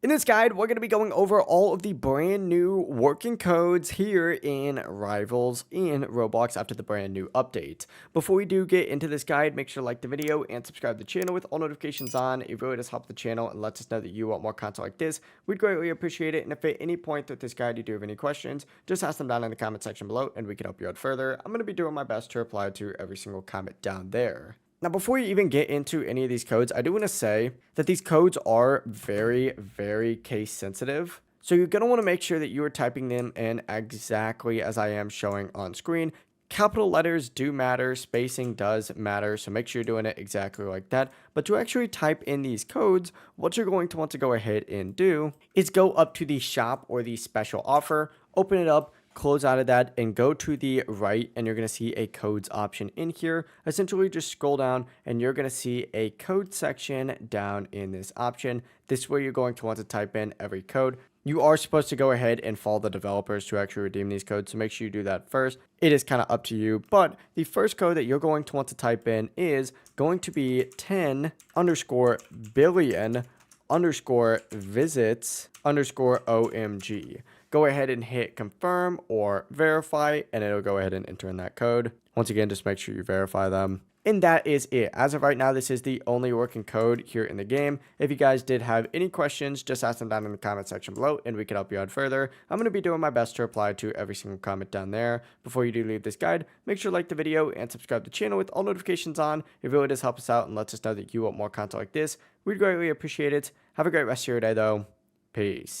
In this guide, we're going to be going over all of the brand new working codes here in Rivals in Roblox after the brand new update. Before we do get into this guide, make sure to like the video and subscribe to the channel with all notifications on. It really does help the channel and lets us know that you want more content like this. We'd greatly appreciate it. And if at any point with this guide you do have any questions, just ask them down in the comment section below and we can help you out further. I'm going to be doing my best to reply to every single comment down there. Now, before you even get into any of these codes, I do want to say that these codes are very case sensitive. So you're going to want to make sure that you are typing them in exactly as I am showing on screen. Capital letters do matter, spacing does matter, so make sure you're doing it exactly like that. But to actually type in these codes, what you're going to want to go ahead and do is go up to the shop or the special offer, open it up, close out of that and go to the right, and you're going to see a codes option in here. Essentially just scroll down and you're going to see a code section down in this option. This is where you're going to want to type in every code. You are supposed to go ahead and follow the developers to actually redeem these codes, so make sure you do that first. It is kind of up to you, but the first code that you're going to want to type in is going to be 10_billion_visits_OMG. Go ahead and hit confirm or verify, and it'll go ahead and enter in that code. Once again, just make sure you verify them. And that is it. As of right now, this is the only working code here in the game. If you guys did have any questions, just ask them down in the comment section below and we can help you out further. I'm going to be doing my best to reply to every single comment down there. Before you do leave this guide, make sure to like the video and subscribe to the channel with all notifications on. It really does help us out and lets us know that you want more content like this. We'd greatly appreciate it. Have a great rest of your day though. Peace.